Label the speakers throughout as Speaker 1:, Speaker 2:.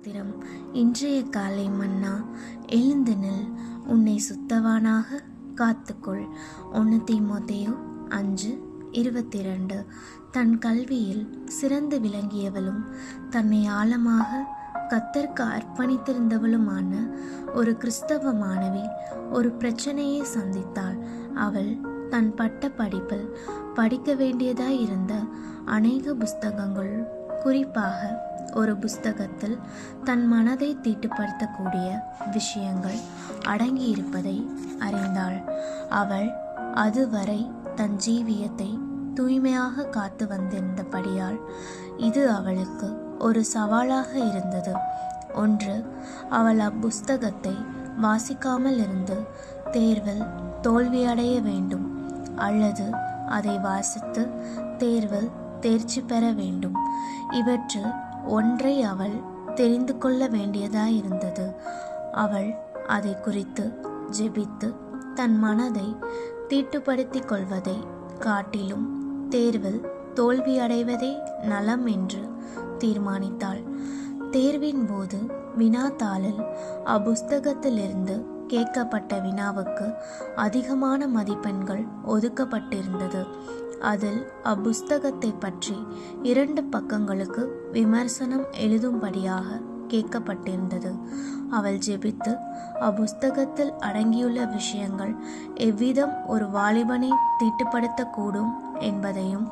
Speaker 1: ஸ்தோத்திரம். இன்றைய காலை மன்னா, எழுந்து நில், உன்னை சுத்தவானாக காத்துக்கொள். 1 தீமோத்தேயு 5:22. தன் கல்வியில் சிறந்து விளங்கியவளும் தன்னை ஆழமாக கர்த்தருக்கு அர்ப்பணித்திருந்தவளுமான ஒரு கிறிஸ்தவ மாணவி ஒரு பிரச்சனையை சந்தித்தாள். அவள் தன் பட்ட படிப்பில் படிக்க வேண்டியதாயிருந்த அநேக புஸ்தகங்கள், குறிப்பாக ஒரு புஸ்தகத்தில் தன் மனதை தீட்டுப்படுத்தக்கூடிய விஷயங்கள் அடங்கியிருப்பதை அறிந்தாள். அவள் அதுவரை தன் ஜீவியத்தை தூய்மையாக காத்து வந்திருந்தபடியால் இது அவளுக்கு ஒரு சவாலாக இருந்தது. ஒன்று, அவள் அப்புஸ்தகத்தை வாசிக்காமல் இருந்து தேர்வில் தோல்வியடைய வேண்டும், அல்லது அதை வாசித்து தேர்வில் தேர்ச்சி பெற வேண்டும். இவற்றில் ஒன்றை அவள் தெரிந்து கொள்ள வேண்டியதாயிருந்தது. அவள் அதை குறித்து ஜெபித்து தன் மனதை தீட்டுப்படுத்திக் கொள்வதை காட்டிலும் தேர்வில் தோல்வியடைவதே நலம் என்று தீர்மானித்தாள். தேர்வின் போது வினாத்தாளில் அப்புஸ்தகத்திலிருந்து கேட்கப்பட்ட வினாவுக்கு அதிகமான மதிப்பெண்கள் ஒதுக்கப்பட்டிருந்தது. அதில் அப்புஸ்தகத்தை பற்றி 2 பக்கங்களுக்கு விமர்சனம் எழுதும்படியாக கேட்கப்பட்டிருந்தது. அவள் ஜெபித்து அப்புஸ்தகத்தில் அடங்கியுள்ள விஷயங்கள் எவ்விதம் ஒரு வாலிபனை தீட்டுப்படுத்தக்கூடும் என்பதையும்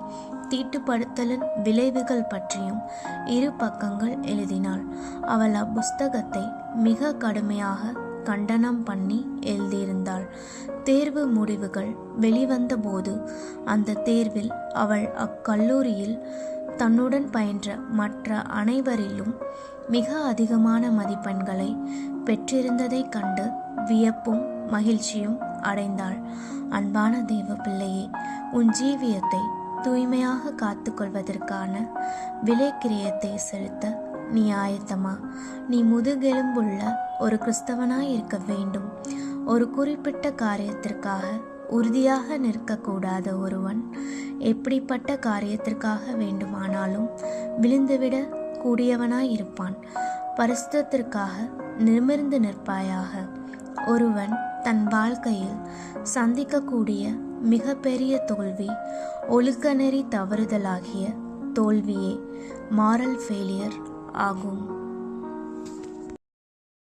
Speaker 1: தீட்டுப்படுத்தலின் விளைவுகள் பற்றியும் 2 பக்கங்கள் எழுதினாள். அவள் அப்புஸ்தகத்தை மிக கடுமையாக கண்டனம் பண்ணி எழுதியிருந்தாள். தேர்வு முடிவுகள் வெளிவந்த போது அந்த தேர்வில் அவள் அக்கல்லூரியில் தன்னுடன் பயின்ற மற்ற அனைவரிலும் மிக அதிகமான மதிப்பெண்களை பெற்றிருந்ததை கண்டு வியப்பும் மகிழ்ச்சியும் அடைந்தாள். அன்பான தேவ பிள்ளையே, உன் ஜீவியத்தை தூய்மையாக காத்துக்கொள்வதற்கான விலைக்கிரயத்தை செலுத்த நீ ஆயத்தமா? நீ முதுகெலும்புள்ள ஒரு கிறிஸ்தவனாய் இருக்க வேண்டும். ஒரு குறிப்பிட்ட காரியத்திற்காக உறுதியாக நிற்கக்கூடாத ஒருவன் எப்படிப்பட்ட காரியத்திற்காக வேண்டுமானாலும் விழுந்துவிட கூடியவனாய் இருப்பான். பரிசுத்தத்திற்காக நிமிர்ந்து நிற்பாயாக. ஒருவன் தன் வாழ்க்கையில் சந்திக்கக்கூடிய மிக பெரிய தோல்வி ஒழுக்க நெறி தவறுதலாகிய தோல்வியே, மாரல் ஃபெயிலியர் ஆகும்.